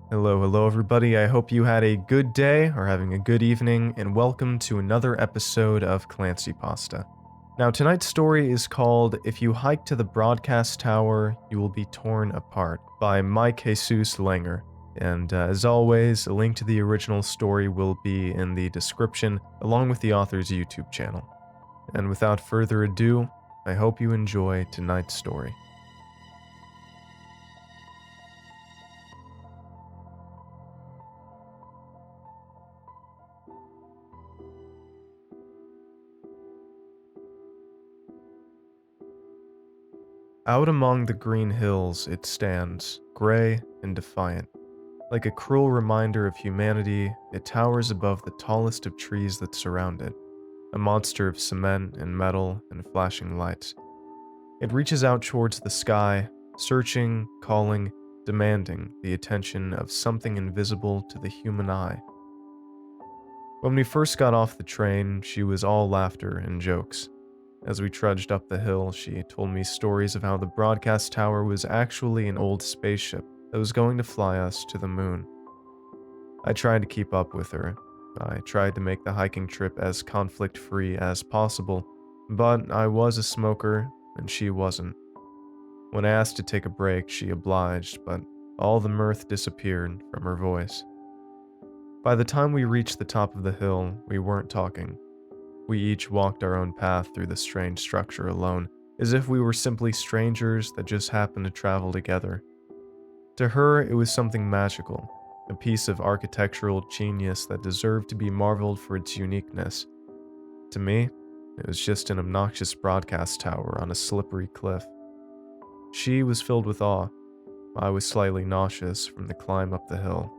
Hello everybody. I hope you had a good day or having a good evening, and welcome to another episode of ClancyPasta. Now, tonight's story is called If You Hike to the Broadcast Tower, You Will Be Torn Apart by Mike Jesus Langer. And as always, a link to the original story will be in the description, along with the author's YouTube channel. And without further ado, I hope you enjoy tonight's story. Out among the green hills it stands, gray and defiant. Like a cruel reminder of humanity, it towers above the tallest of trees that surround it, a monster of cement and metal and flashing lights. It reaches out towards the sky, searching, calling, demanding the attention of something invisible to the human eye. When we first got off the train, she was all laughter and jokes. As we trudged up the hill, she told me stories of how the broadcast tower was actually an old spaceship that was going to fly us to the moon. I tried to keep up with her. I tried to make the hiking trip as conflict-free as possible, but I was a smoker and she wasn't. When I asked to take a break, she obliged, but all the mirth disappeared from her voice. By the time we reached the top of the hill, we weren't talking. We each walked our own path through the strange structure alone, as if we were simply strangers that just happened to travel together. To her, it was something magical, a piece of architectural genius that deserved to be marveled for its uniqueness. To me, it was just an obnoxious broadcast tower on a slippery cliff. She was filled with awe. I was slightly nauseous from the climb up the hill.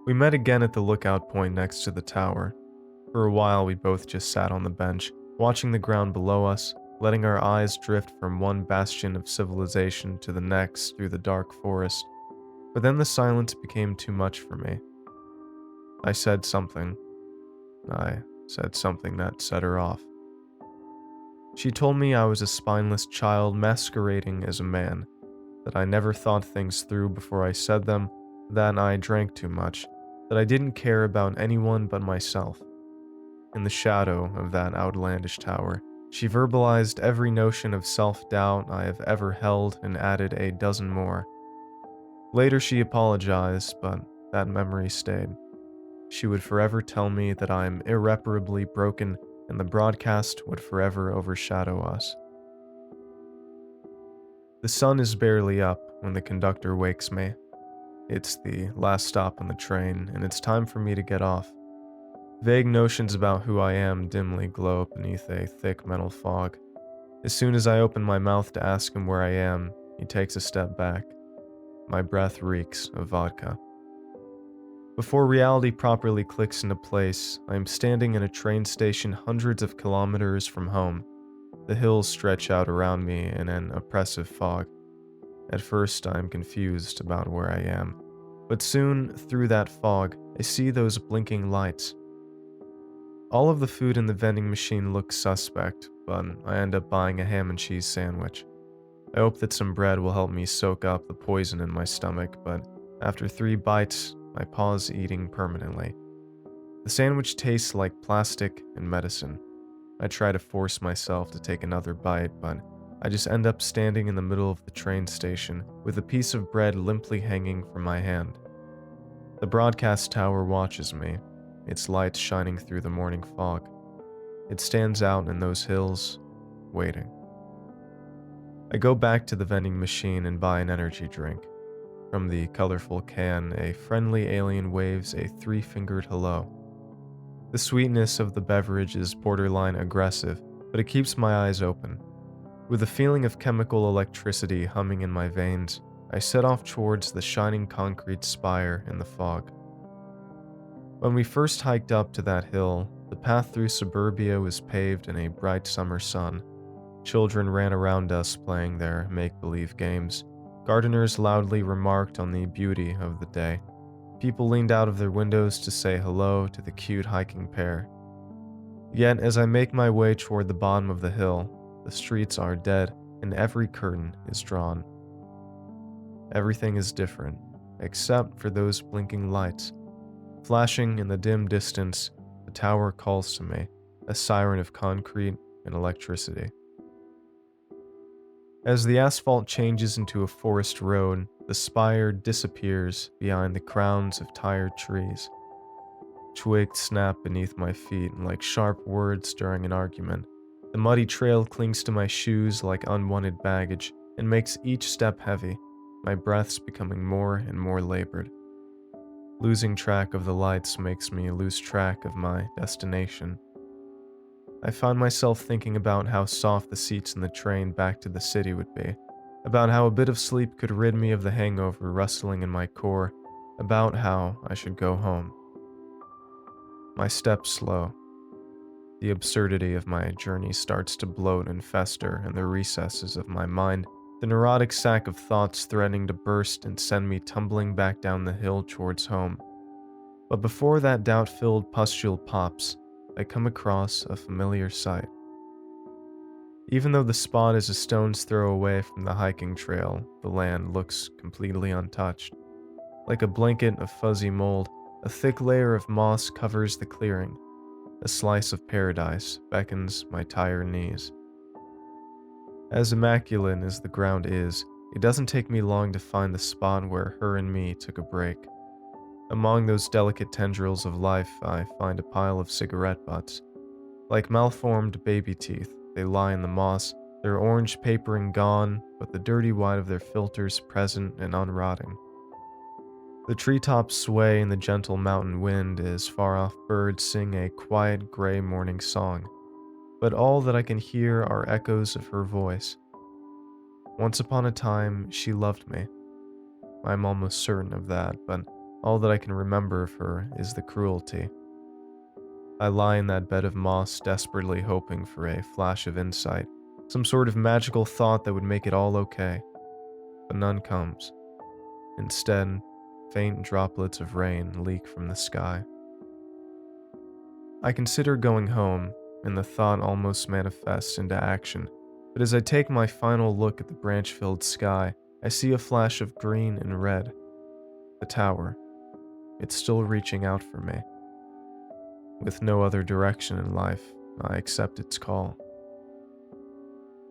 We met again at the lookout point next to the tower. For a while, we both just sat on the bench, watching the ground below us, letting our eyes drift from one bastion of civilization to the next through the dark forest. But then the silence became too much for me. I said something that set her off. She told me I was a spineless child masquerading as a man, that I never thought things through before I said them, that I drank too much, that I didn't care about anyone but myself. In the shadow of that outlandish tower, she verbalized every notion of self-doubt I have ever held and added a dozen more. Later she apologized, but that memory stayed. She would forever tell me that I am irreparably broken and the broadcast would forever overshadow us. The sun is barely up when the conductor wakes me. It's the last stop on the train, and it's time for me to get off. Vague notions about who I am dimly glow beneath a thick metal fog. As soon as I open my mouth to ask him where I am, he takes a step back. My breath reeks of vodka. Before reality properly clicks into place, I am standing in a train station hundreds of kilometers from home. The hills stretch out around me in an oppressive fog. At first, I am confused about where I am. But soon, through that fog, I see those blinking lights. All of the food in the vending machine looks suspect, but I end up buying a ham and cheese sandwich. I hope that some bread will help me soak up the poison in my stomach, but after 3 bites, I pause eating permanently. The sandwich tastes like plastic and medicine. I try to force myself to take another bite, but I just end up standing in the middle of the train station with a piece of bread limply hanging from my hand. The broadcast tower watches me, its lights shining through the morning fog. It stands out in those hills, waiting. I go back to the vending machine and buy an energy drink. From the colorful can, a friendly alien waves a 3-fingered hello. The sweetness of the beverage is borderline aggressive, but it keeps my eyes open. With a feeling of chemical electricity humming in my veins, I set off towards the shining concrete spire in the fog. When we first hiked up to that hill, the path through suburbia was paved in a bright summer sun. Children ran around us playing their make-believe games. Gardeners loudly remarked on the beauty of the day. People leaned out of their windows to say hello to the cute hiking pair. Yet, as I make my way toward the bottom of the hill, the streets are dead and every curtain is drawn. Everything is different. except for those blinking lights. Flashing in the dim distance, the tower calls to me, a siren of concrete and electricity. As the asphalt changes into a forest road, the spire disappears behind the crowns of tired trees. Twigs snap beneath my feet like sharp words during an argument. The muddy trail clings to my shoes like unwanted baggage and makes each step heavy, my breaths becoming more and more labored. Losing track of the lights makes me lose track of my destination. I find myself thinking about how soft the seats in the train back to the city would be, about how a bit of sleep could rid me of the hangover rustling in my core, about how I should go home. My steps slow. The absurdity of my journey starts to bloat and fester in the recesses of my mind, the neurotic sack of thoughts threatening to burst and send me tumbling back down the hill towards home. But before that doubt-filled pustule pops, I come across a familiar sight. Even though the spot is a stone's throw away from the hiking trail, the land looks completely untouched. Like a blanket of fuzzy mold, a thick layer of moss covers the clearing. A slice of paradise beckons my tired knees. As immaculate as the ground is, it doesn't take me long to find the spot where her and me took a break. Among those delicate tendrils of life, I find a pile of cigarette butts. Like malformed baby teeth, they lie in the moss, their orange papering gone, but the dirty white of their filters present and unrotting. The treetops sway in the gentle mountain wind as far-off birds sing a quiet gray morning song, but all that I can hear are echoes of her voice. Once upon a time, she loved me. I'm almost certain of that, but all that I can remember of her is the cruelty. I lie in that bed of moss desperately hoping for a flash of insight, some sort of magical thought that would make it all okay. But none comes. Instead, faint droplets of rain leak from the sky. I consider going home, and the thought almost manifests into action, but as I take my final look at the branch-filled sky, I see a flash of green and red. The tower. It's still reaching out for me. With no other direction in life, I accept its call.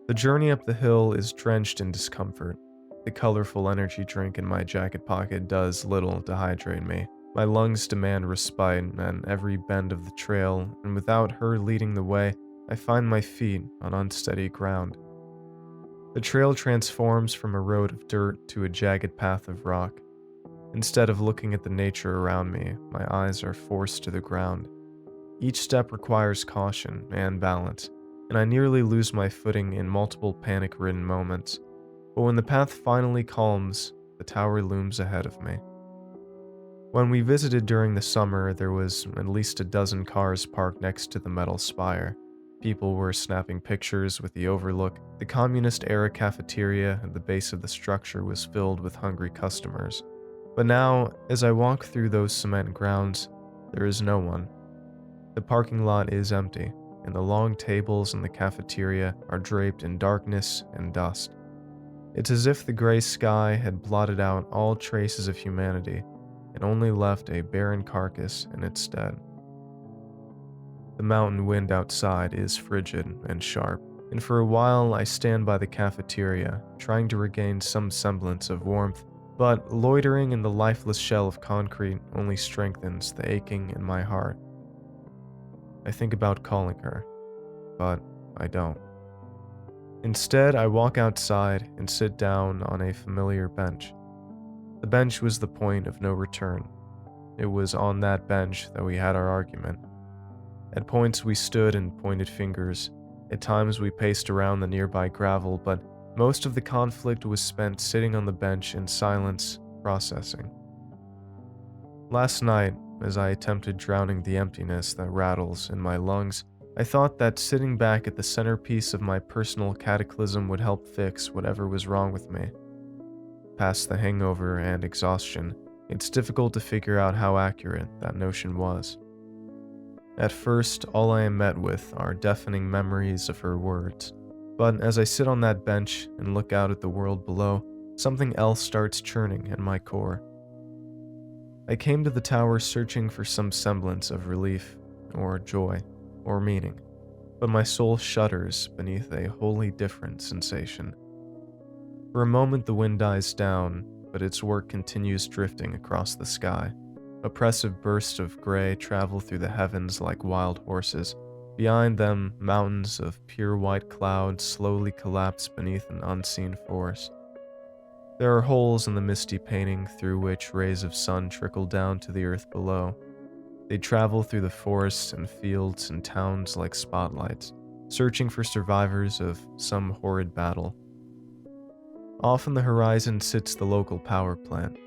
The journey up the hill is drenched in discomfort. The colorful energy drink in my jacket pocket does little to hydrate me. My lungs demand respite at every bend of the trail, and without her leading the way, I find my feet on unsteady ground. The trail transforms from a road of dirt to a jagged path of rock. Instead of looking at the nature around me, my eyes are forced to the ground. Each step requires caution and balance, and I nearly lose my footing in multiple panic-ridden moments. But when the path finally calms, the tower looms ahead of me. When we visited during the summer, there was at least a dozen cars parked next to the metal spire. People were snapping pictures with the overlook. The communist-era cafeteria at the base of the structure was filled with hungry customers. But now, as I walk through those cement grounds, there is no one. The parking lot is empty, and the long tables in the cafeteria are draped in darkness and dust. It's as if the gray sky had blotted out all traces of humanity and only left a barren carcass in its stead. The mountain wind outside is frigid and sharp, and for a while I stand by the cafeteria, trying to regain some semblance of warmth, but loitering in the lifeless shell of concrete only strengthens the aching in my heart. I think about calling her, but I don't. Instead, I walk outside and sit down on a familiar bench. The bench was the point of no return. It was on that bench that we had our argument. At points we stood and pointed fingers. At times we paced around the nearby gravel, but most of the conflict was spent sitting on the bench in silence, processing. Last night, as I attempted drowning the emptiness that rattles in my lungs, I thought that sitting back at the centerpiece of my personal cataclysm would help fix whatever was wrong with me. Past the hangover and exhaustion, it's difficult to figure out how accurate that notion was. At first, all I am met with are deafening memories of her words. But as I sit on that bench and look out at the world below, something else starts churning in my core. I came to the tower searching for some semblance of relief, or joy, or meaning, but my soul shudders beneath a wholly different sensation. For a moment the wind dies down, but its work continues drifting across the sky. Oppressive bursts of gray travel through the heavens like wild horses. Behind them, mountains of pure white cloud slowly collapse beneath an unseen force. There are holes in the misty painting through which rays of sun trickle down to the earth below. They travel through the forests and fields and towns like spotlights, searching for survivors of some horrid battle. Off on the horizon sits the local power plant.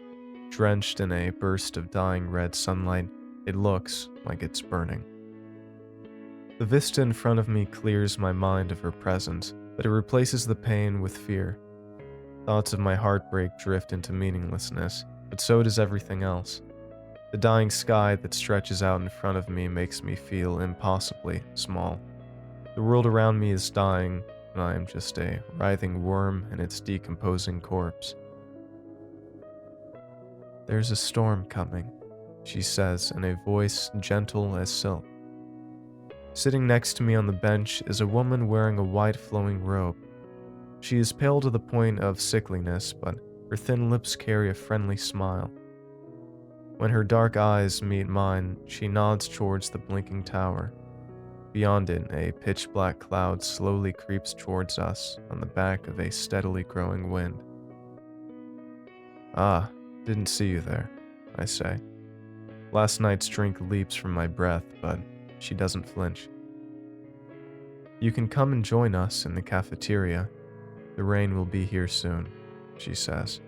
Drenched in a burst of dying red sunlight, it looks like it's burning. The vista in front of me clears my mind of her presence, but it replaces the pain with fear. Thoughts of my heartbreak drift into meaninglessness, but so does everything else. The dying sky that stretches out in front of me makes me feel impossibly small. The world around me is dying, and I am just a writhing worm in its decomposing corpse. "There's a storm coming," she says in a voice gentle as silk. Sitting next to me on the bench is a woman wearing a white flowing robe. She is pale to the point of sickliness, but her thin lips carry a friendly smile. When her dark eyes meet mine, she nods towards the blinking tower. Beyond it, a pitch-black cloud slowly creeps towards us on the back of a steadily growing wind. "Ah, didn't see you there," I say. Last night's drink leaps from my breath, but she doesn't flinch. "You can come and join us in the cafeteria. The rain will be here soon," she says.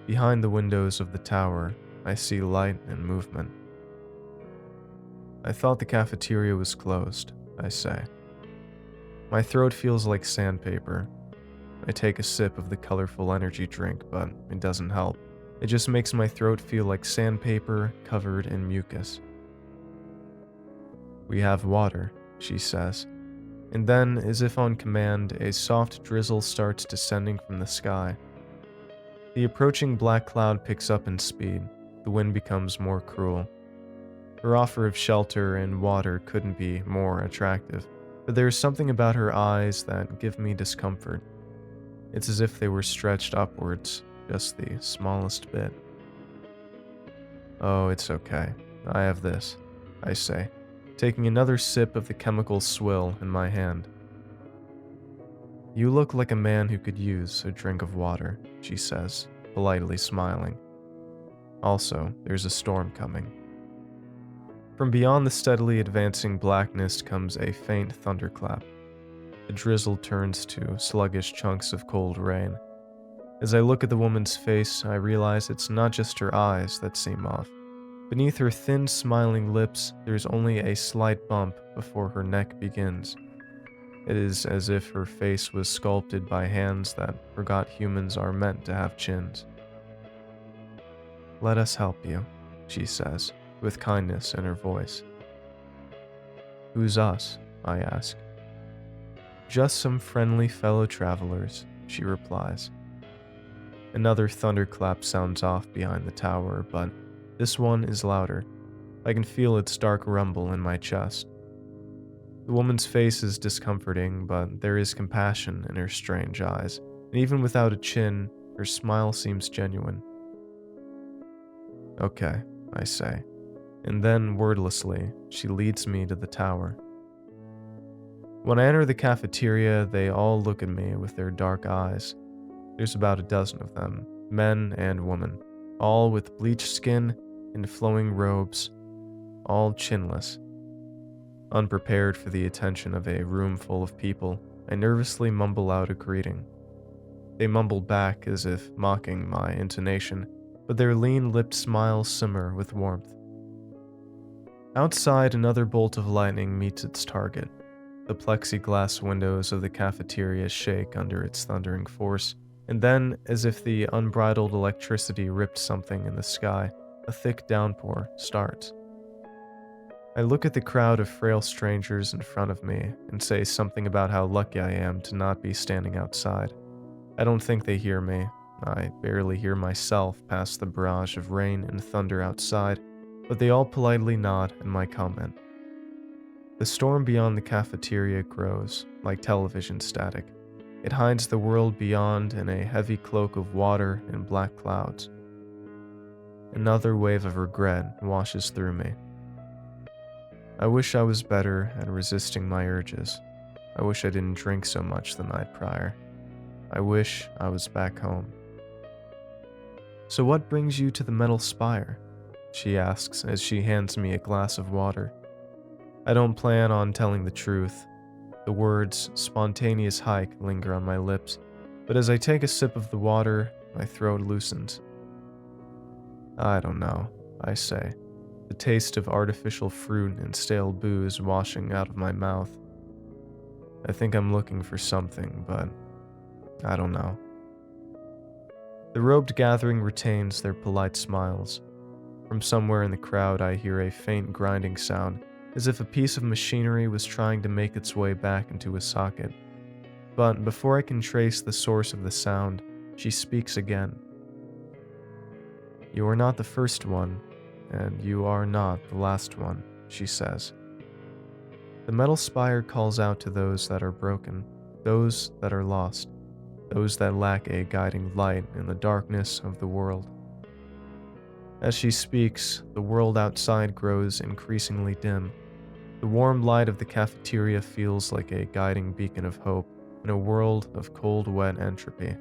Behind the windows of the tower, I see light and movement. "I thought the cafeteria was closed," I say. My throat feels like sandpaper. I take a sip of the colorful energy drink, but it doesn't help. It just makes my throat feel like sandpaper covered in mucus. "We have water," she says. And then, as if on command, a soft drizzle starts descending from the sky. The approaching black cloud picks up in speed. The wind becomes more cruel. Her offer of shelter and water couldn't be more attractive, but there is something about her eyes that give me discomfort. It's as if they were stretched upwards, just the smallest bit. "Oh, it's okay. I have this," I say, taking another sip of the chemical swill in my hand. "You look like a man who could use a drink of water," she says, politely smiling. "Also, there's a storm coming." From beyond the steadily advancing blackness comes a faint thunderclap. The drizzle turns to sluggish chunks of cold rain. As I look at the woman's face, I realize it's not just her eyes that seem off. Beneath her thin, smiling lips, there's only a slight bump before her neck begins. It is as if her face was sculpted by hands that forgot humans are meant to have chins. "Let us help you," she says, with kindness in her voice. "Who's us?" I ask. "Just some friendly fellow travelers," she replies. Another thunderclap sounds off behind the tower, but this one is louder. I can feel its dark rumble in my chest. The woman's face is discomforting, but there is compassion in her strange eyes, and even without a chin, her smile seems genuine. "Okay," I say, and then, wordlessly, she leads me to the tower. When I enter the cafeteria, they all look at me with their dark eyes. There's about a dozen of them, men and women, all with bleached skin and flowing robes, all chinless. Unprepared for the attention of a room full of people, I nervously mumble out a greeting. They mumble back as if mocking my intonation, but their lean-lipped smiles simmer with warmth. Outside, another bolt of lightning meets its target. The plexiglass windows of the cafeteria shake under its thundering force, and then, as if the unbridled electricity ripped something in the sky, a thick downpour starts. I look at the crowd of frail strangers in front of me and say something about how lucky I am to not be standing outside. I don't think they hear me. I barely hear myself past the barrage of rain and thunder outside, but they all politely nod at my comment. The storm beyond the cafeteria grows, like television static. It hides the world beyond in a heavy cloak of water and black clouds. Another wave of regret washes through me. I wish I was better at resisting my urges. I wish I didn't drink so much the night prior. I wish I was back home. "So what brings you to the metal spire?" she asks as she hands me a glass of water. I don't plan on telling the truth. The words "spontaneous hike" linger on my lips, but as I take a sip of the water, my throat loosens. "I don't know," I say, the taste of artificial fruit and stale booze washing out of my mouth. I think I'm looking for something, but I don't know. The robed gathering retains their polite smiles. From somewhere in the crowd, I hear a faint grinding sound, as if a piece of machinery was trying to make its way back into a socket. But before I can trace the source of the sound, she speaks again. "You are not the first one, and you are not the last one," she says. "The metal spire calls out to those that are broken, those that are lost, those that lack a guiding light in the darkness of the world." As she speaks, the world outside grows increasingly dim. The warm light of the cafeteria feels like a guiding beacon of hope in a world of cold, wet entropy.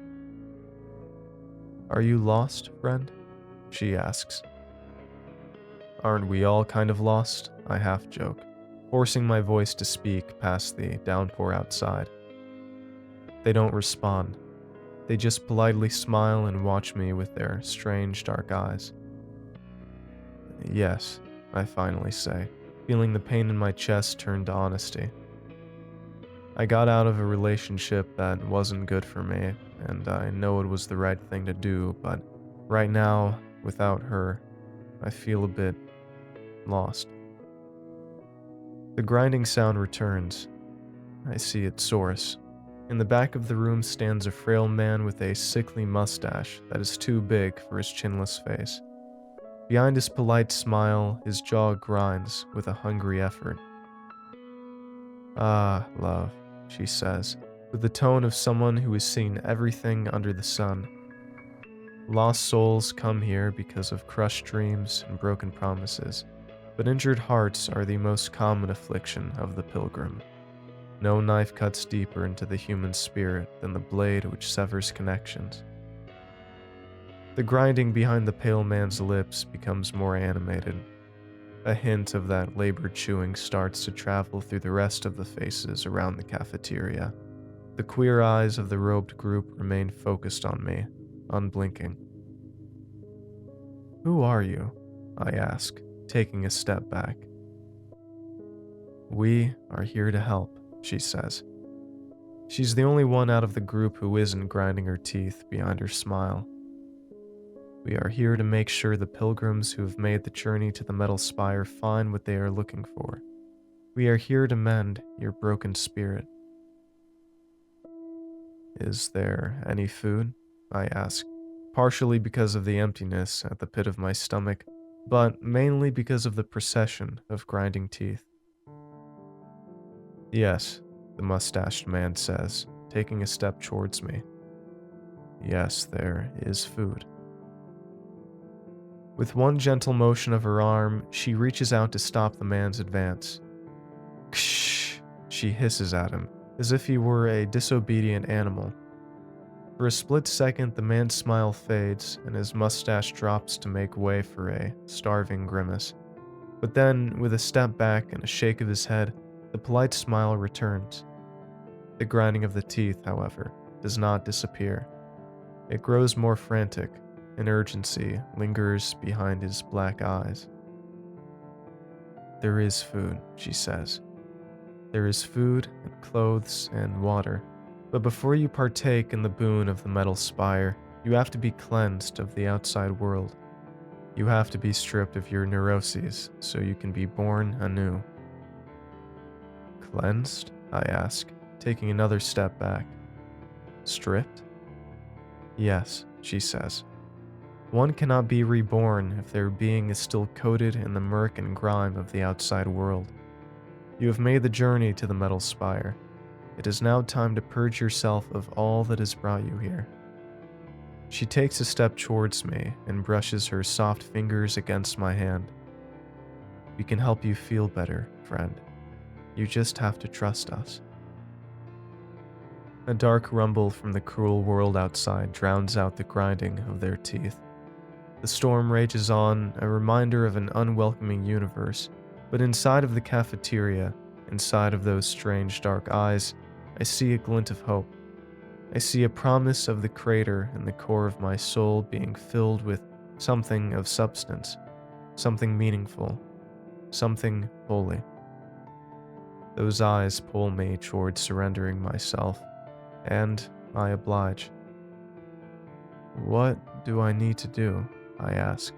"Are you lost, friend?" she asks. "Aren't we all kind of lost?" I half joke, forcing my voice to speak past the downpour outside. They don't respond. They just politely smile and watch me with their strange dark eyes. "Yes," I finally say, feeling the pain in my chest turn to honesty. I got out of a relationship that wasn't good for me, and I know it was the right thing to do, but right now, without her, I feel a bit lost. The grinding sound returns. I see its source. In the back of the room stands a frail man with a sickly mustache that is too big for his chinless face. Behind his polite smile, his jaw grinds with a hungry effort. "Ah, love," she says, with the tone of someone who has seen everything under the sun. "Lost souls come here because of crushed dreams and broken promises, but injured hearts are the most common affliction of the pilgrim. No knife cuts deeper into the human spirit than the blade which severs connections." The grinding behind the pale man's lips becomes more animated. A hint of that labored chewing starts to travel through the rest of the faces around the cafeteria. The queer eyes of the robed group remain focused on me, unblinking. "Who are you?" I ask, taking a step back. "We are here to help," she says. She's the only one out of the group who isn't grinding her teeth behind her smile. "We are here to make sure the pilgrims who have made the journey to the metal spire find what they are looking for. We are here to mend your broken spirit." "Is there any food?" I ask, partially because of the emptiness at the pit of my stomach, but mainly because of the procession of grinding teeth. "Yes," the mustached man says, taking a step towards me. "Yes, there is food." With one gentle motion of her arm, she reaches out to stop the man's advance. "Ksh!" she hisses at him, as if he were a disobedient animal. For a split second, the man's smile fades, and his mustache drops to make way for a starving grimace. But then, with a step back and a shake of his head, the polite smile returns. The grinding of the teeth, however, does not disappear. It grows more frantic. An urgency lingers behind his black eyes. "There is food," she says. "There is food and clothes and water. But before you partake in the boon of the metal spire, you have to be cleansed of the outside world. You have to be stripped of your neuroses so you can be born anew." "Cleansed?" I ask, taking another step back. "Stripped?" "Yes," she says. One cannot be reborn if their being is still coated in the murk and grime of the outside world. You have made the journey to the metal spire. It is now time to purge yourself of all that has brought you here. She takes a step towards me and brushes her soft fingers against my hand. We can help you feel better, friend. You just have to trust us. A dark rumble from the cruel world outside drowns out the grinding of their teeth. The storm rages on, a reminder of an unwelcoming universe, but inside of the cafeteria, inside of those strange dark eyes, I see a glint of hope. I see a promise of the crater in the core of my soul being filled with something of substance, something meaningful, something holy. Those eyes pull me towards surrendering myself, and I oblige. What do I need to do? I ask.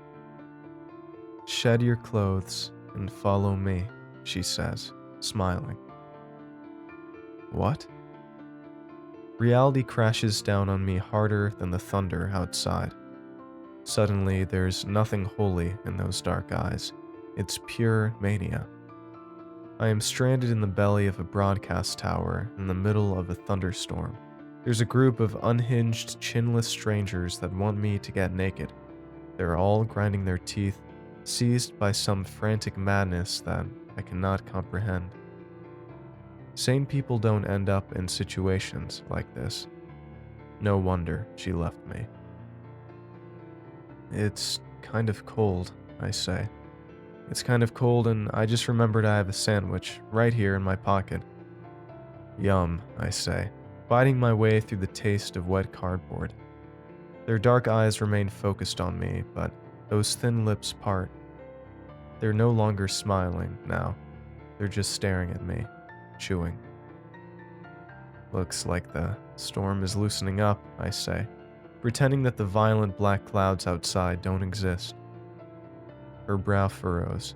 Shed your clothes and follow me, she says, smiling. What? Reality crashes down on me harder than the thunder outside. Suddenly, there's nothing holy in those dark eyes. It's pure mania. I am stranded in the belly of a broadcast tower in the middle of a thunderstorm. There's a group of unhinged, chinless strangers that want me to get naked. They're all grinding their teeth, seized by some frantic madness that I cannot comprehend. Sane people don't end up in situations like this. No wonder she left me. It's kind of cold, I say. It's kind of cold, and I just remembered I have a sandwich right here in my pocket. Yum, I say, biting my way through the taste of wet cardboard. Their dark eyes remain focused on me, but those thin lips part. They're no longer smiling now. They're just staring at me, chewing. Looks like the storm is loosening up, I say, pretending that the violent black clouds outside don't exist. Her brow furrows.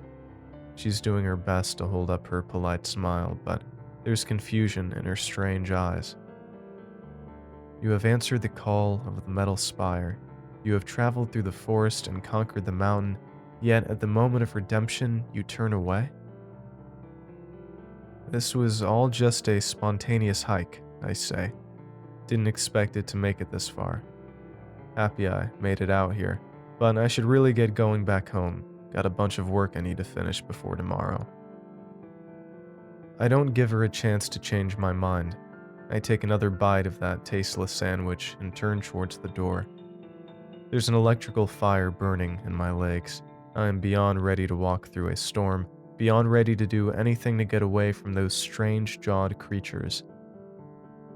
She's doing her best to hold up her polite smile, but there's confusion in her strange eyes. You have answered the call of the metal spire. You have traveled through the forest and conquered the mountain, yet at the moment of redemption, you turn away? This was all just a spontaneous hike, I say. Didn't expect it to make it this far. Happy I made it out here, but I should really get going back home. Got a bunch of work I need to finish before tomorrow. I don't give her a chance to change my mind. I take another bite of that tasteless sandwich and turn towards the door. There's an electrical fire burning in my legs. I am beyond ready to walk through a storm, beyond ready to do anything to get away from those strange-jawed creatures.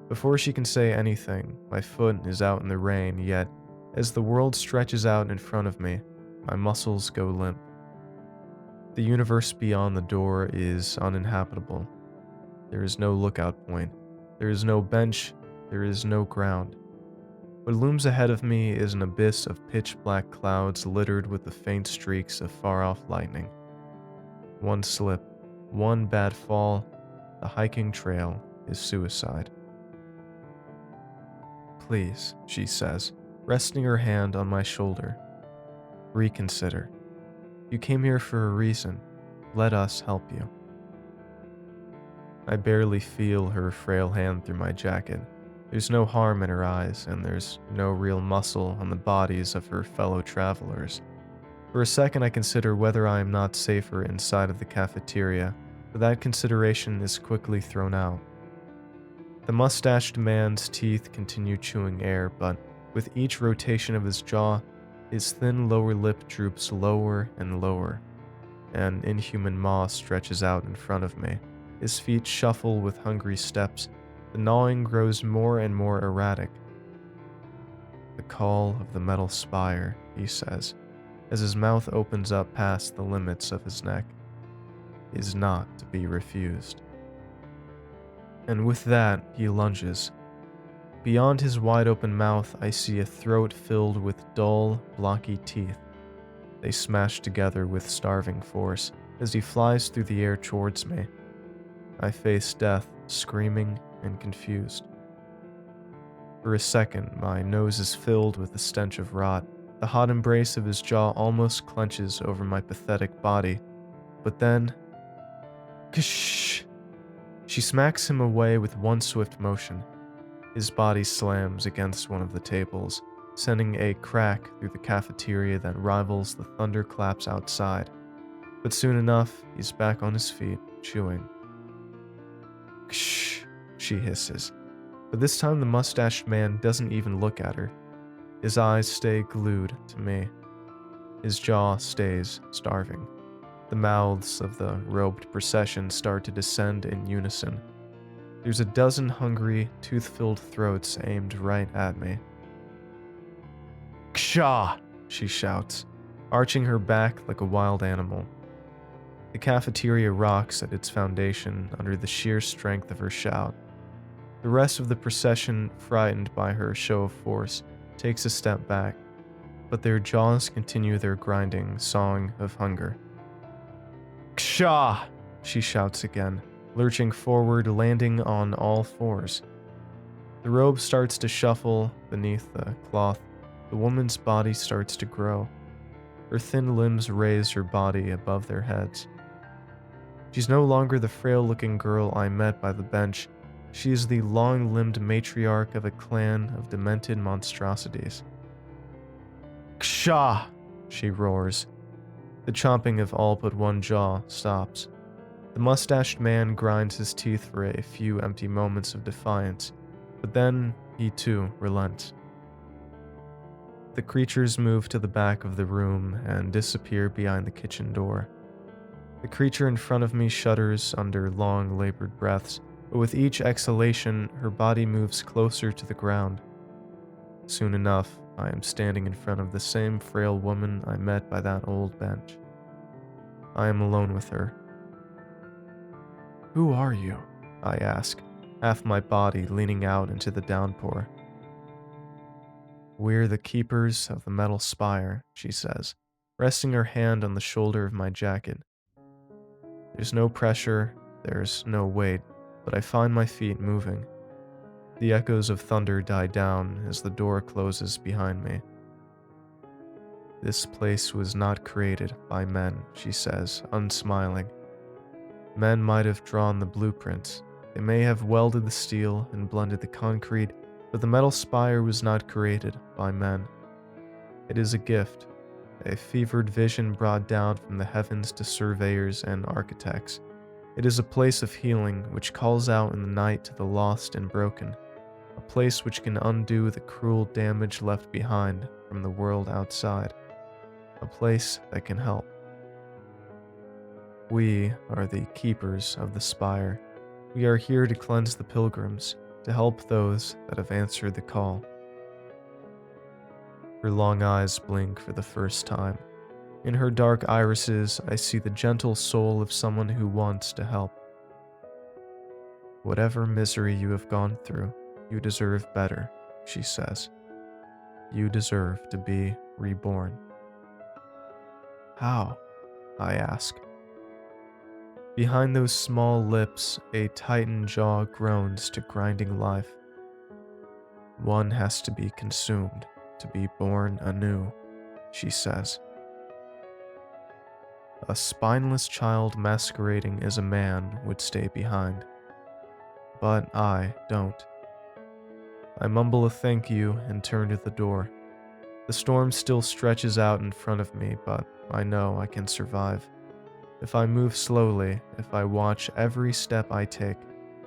Before she can say anything, my foot is out in the rain, yet as the world stretches out in front of me, my muscles go limp. The universe beyond the door is uninhabitable. There is no lookout point. There is no bench. There is no ground. What looms ahead of me is an abyss of pitch-black clouds littered with the faint streaks of far-off lightning. One slip, one bad fall, the hiking trail is suicide. Please, she says, resting her hand on my shoulder. Reconsider. You came here for a reason. Let us help you. I barely feel her frail hand through my jacket. There's no harm in her eyes, and there's no real muscle on the bodies of her fellow travelers. For a second I consider whether I am not safer inside of the cafeteria, but that consideration is quickly thrown out. The mustached man's teeth continue chewing air, but with each rotation of his jaw, his thin lower lip droops lower and lower. An inhuman maw stretches out in front of me. His feet shuffle with hungry steps. The gnawing grows more and more erratic. The call of the metal spire, he says, as his mouth opens up past the limits of his neck, is not to be refused. And with that, he lunges. Beyond his wide-open mouth, I see a throat filled with dull, blocky teeth. They smash together with starving force as he flies through the air towards me. I face death, screaming and confused. For a second, my nose is filled with the stench of rot. The hot embrace of his jaw almost clenches over my pathetic body. But then... Ksh! She smacks him away with one swift motion. His body slams against one of the tables, sending a crack through the cafeteria that rivals the thunderclaps outside. But soon enough, he's back on his feet, chewing. Ksh! She hisses. But this time the mustached man doesn't even look at her. His eyes stay glued to me. His jaw stays starving. The mouths of the robed procession start to descend in unison. There's a dozen hungry, tooth-filled throats aimed right at me. Ksha! She shouts, arching her back like a wild animal. The cafeteria rocks at its foundation under the sheer strength of her shout. The rest of the procession, frightened by her show of force, takes a step back, but their jaws continue their grinding song of hunger. Ksha! She shouts again, lurching forward, landing on all fours. The robe starts to shuffle beneath the cloth. The woman's body starts to grow. Her thin limbs raise her body above their heads. She's no longer the frail-looking girl I met by the bench. She is the long-limbed matriarch of a clan of demented monstrosities. Ksha! She roars. The chomping of all but one jaw stops. The mustached man grinds his teeth for a few empty moments of defiance, but then he too relents. The creatures move to the back of the room and disappear behind the kitchen door. The creature in front of me shudders under long, labored breaths, but with each exhalation, her body moves closer to the ground. Soon enough, I am standing in front of the same frail woman I met by that old bench. I am alone with her. Who are you? I ask, half my body leaning out into the downpour. We're the keepers of the metal spire, she says, resting her hand on the shoulder of my jacket. There's no pressure, there's no weight, but I find my feet moving. The echoes of thunder die down as the door closes behind me. This place was not created by men, she says, unsmiling. Men might have drawn the blueprints. They may have welded the steel and blended the concrete, but the metal spire was not created by men. It is a gift, a fevered vision brought down from the heavens to surveyors and architects. It is a place of healing which calls out in the night to the lost and broken, a place which can undo the cruel damage left behind from the world outside, a place that can help. We are the keepers of the spire. We are here to cleanse the pilgrims, to help those that have answered the call. Her long eyes blink for the first time. In her dark irises, I see the gentle soul of someone who wants to help. Whatever misery you have gone through, you deserve better, she says. You deserve to be reborn. How? I ask. Behind those small lips, a tightened jaw groans to grinding life. One has to be consumed to be born anew, she says. A spineless child masquerading as a man would stay behind. But I don't. I mumble a thank you and turn to the door. The storm still stretches out in front of me, but I know I can survive. If I move slowly, if I watch every step I take,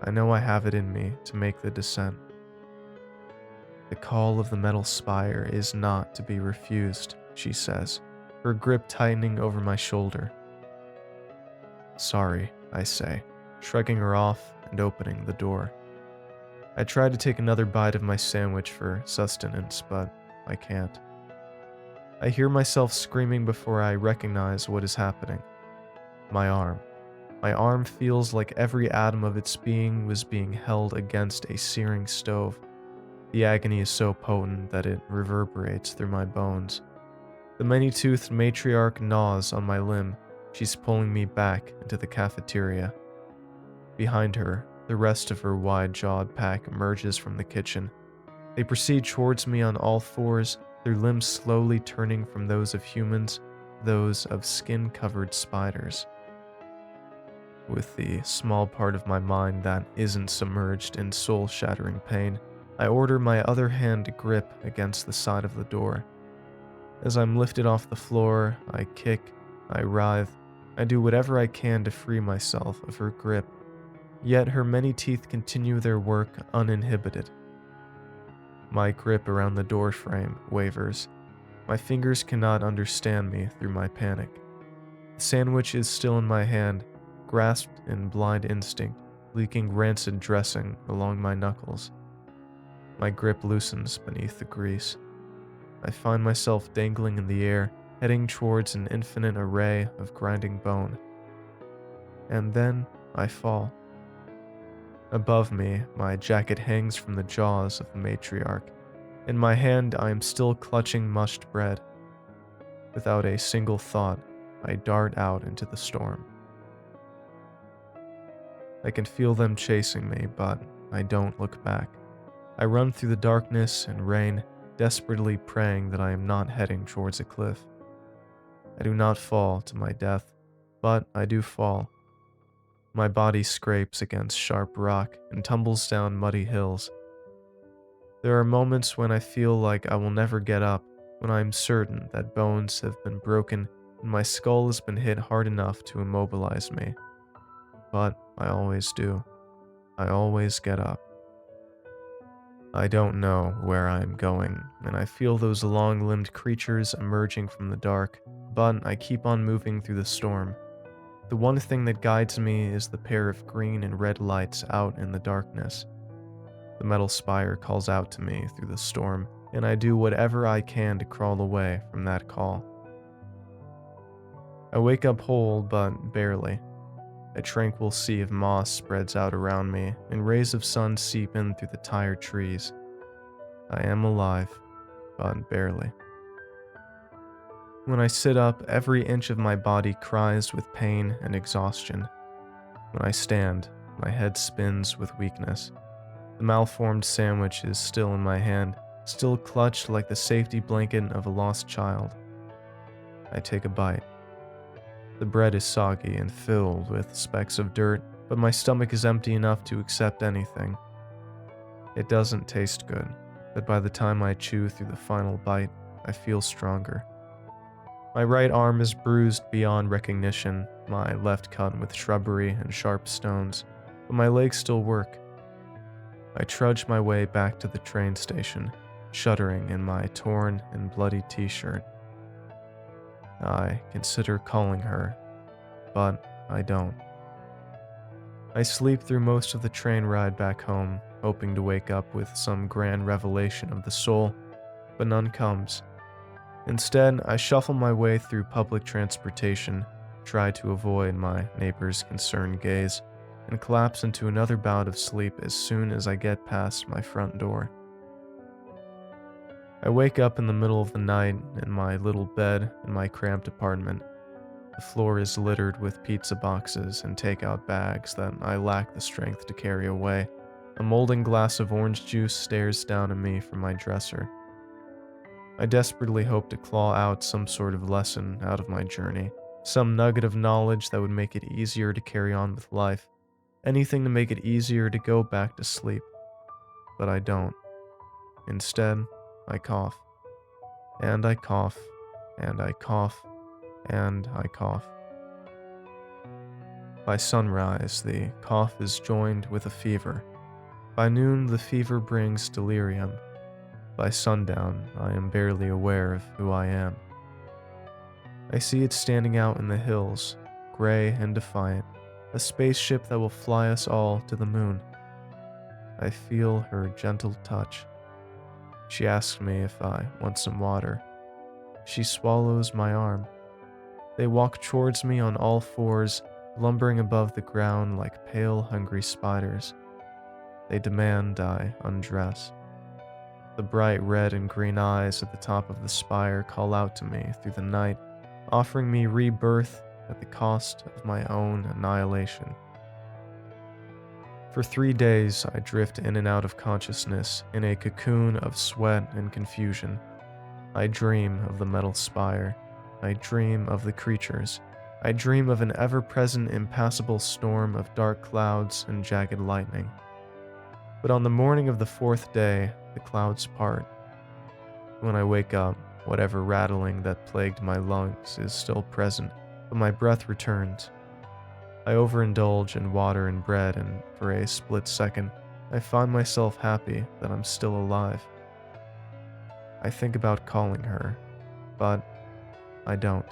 I know I have it in me to make the descent. The call of the metal spire is not to be refused, she says, her grip tightening over my shoulder. Sorry, I say, shrugging her off and opening the door. I try to take another bite of my sandwich for sustenance, but I can't. I hear myself screaming before I recognize what is happening. My arm. My arm feels like every atom of its being was being held against a searing stove. The agony is so potent that it reverberates through my bones. The many-toothed matriarch gnaws on my limb. She's pulling me back into the cafeteria. Behind her, the rest of her wide-jawed pack emerges from the kitchen. They proceed towards me on all fours, their limbs slowly turning from those of humans to those of skin-covered spiders. With the small part of my mind that isn't submerged in soul-shattering pain, I order my other hand to grip against the side of the door. As I'm lifted off the floor, I kick, I writhe, I do whatever I can to free myself of her grip, yet her many teeth continue their work uninhibited. My grip around the door frame wavers. My fingers cannot understand me through my panic. The sandwich is still in my hand, grasped in blind instinct, leaking rancid dressing along my knuckles. My grip loosens beneath the grease. I find myself dangling in the air, heading towards an infinite array of grinding bone. And then I fall. Above me, my jacket hangs from the jaws of the matriarch. In my hand, I am still clutching mushed bread. Without a single thought, I dart out into the storm. I can feel them chasing me, but I don't look back. I run through the darkness and rain, desperately praying that I am not heading towards a cliff. I do not fall to my death, but I do fall. My body scrapes against sharp rock and tumbles down muddy hills. There are moments when I feel like I will never get up, when I am certain that bones have been broken and my skull has been hit hard enough to immobilize me. But I always do. I always get up. I don't know where I am going, and I feel those long-limbed creatures emerging from the dark, but I keep on moving through the storm. The one thing that guides me is the pair of green and red lights out in the darkness. The metal spire calls out to me through the storm, and I do whatever I can to crawl away from that call. I wake up whole, but barely. A tranquil sea of moss spreads out around me, and rays of sun seep in through the tired trees. I am alive, but barely. When I sit up, every inch of my body cries with pain and exhaustion. When I stand, my head spins with weakness. The malformed sandwich is still in my hand, still clutched like the safety blanket of a lost child. I take a bite. The bread is soggy and filled with specks of dirt, but my stomach is empty enough to accept anything. It doesn't taste good, but by the time I chew through the final bite, I feel stronger. My right arm is bruised beyond recognition, my left cut with shrubbery and sharp stones, but my legs still work. I trudge my way back to the train station, shuddering in my torn and bloody t-shirt. I consider calling her, but I don't. I sleep through most of the train ride back home, hoping to wake up with some grand revelation of the soul, but none comes. Instead, I shuffle my way through public transportation, try to avoid my neighbor's concerned gaze, and collapse into another bout of sleep as soon as I get past my front door. I wake up in the middle of the night in my little bed in my cramped apartment. The floor is littered with pizza boxes and takeout bags that I lack the strength to carry away. A molding glass of orange juice stares down at me from my dresser. I desperately hope to claw out some sort of lesson out of my journey, some nugget of knowledge that would make it easier to carry on with life, anything to make it easier to go back to sleep. But I don't. Instead, I cough, and I cough, and I cough, and I cough. By sunrise, the cough is joined with a fever. By noon, the fever brings delirium. By sundown, I am barely aware of who I am. I see it standing out in the hills, gray and defiant, a spaceship that will fly us all to the moon. I feel her gentle touch. She asks me if I want some water. She swallows my arm. They walk towards me on all fours, lumbering above the ground like pale, hungry spiders. They demand I undress. The bright red and green eyes at the top of the spire call out to me through the night, offering me rebirth at the cost of my own annihilation. For 3 days, I drift in and out of consciousness in a cocoon of sweat and confusion. I dream of the metal spire. I dream of the creatures. I dream of an ever-present impassable storm of dark clouds and jagged lightning. But on the morning of the 4th day, the clouds part. When I wake up, whatever rattling that plagued my lungs is still present, but my breath returns. I overindulge in water and bread, and for a split second, I find myself happy that I'm still alive. I think about calling her, but I don't.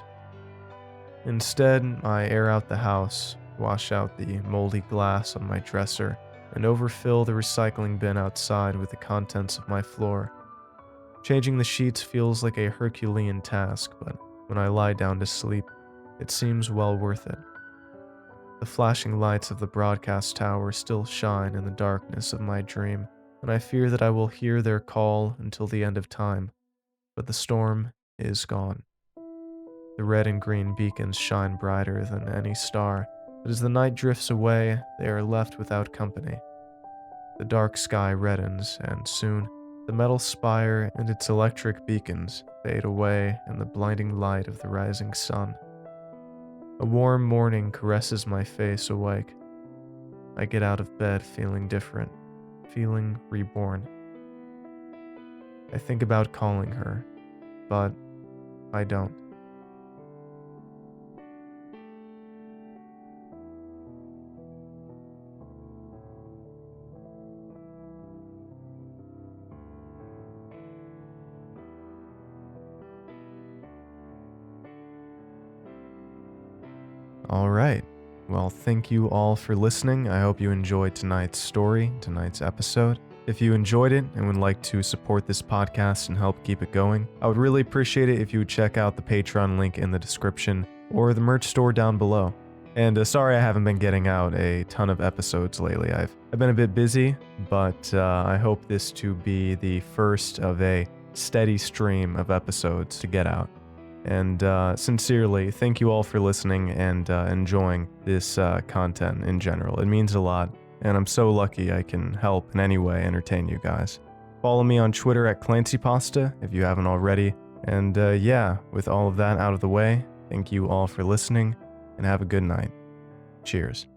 Instead, I air out the house, wash out the moldy glass on my dresser, and overfill the recycling bin outside with the contents of my floor. Changing the sheets feels like a Herculean task, but when I lie down to sleep, it seems well worth it. The flashing lights of the broadcast tower still shine in the darkness of my dream, and I fear that I will hear their call until the end of time, but the storm is gone. The red and green beacons shine brighter than any star, but as the night drifts away, they are left without company. The dark sky reddens, and soon, the metal spire and its electric beacons fade away in the blinding light of the rising sun. A warm morning caresses my face awake. I get out of bed feeling different, feeling reborn. I think about calling her, but I don't. Alright, well, thank you all for listening. I hope you enjoyed tonight's story, tonight's episode. If you enjoyed it and would like to support this podcast and help keep it going, I would really appreciate it if you would check out the Patreon link in the description or the merch store down below. And sorry I haven't been getting out a ton of episodes lately. I've been a bit busy, but I hope this to be the first of a steady stream of episodes to get out. And sincerely, thank you all for listening and enjoying this content in general. It means a lot, and I'm so lucky I can help in any way entertain you guys. Follow me on Twitter at ClancyPasta if you haven't already. And yeah, with all of that out of the way, thank you all for listening, and have a good night. Cheers.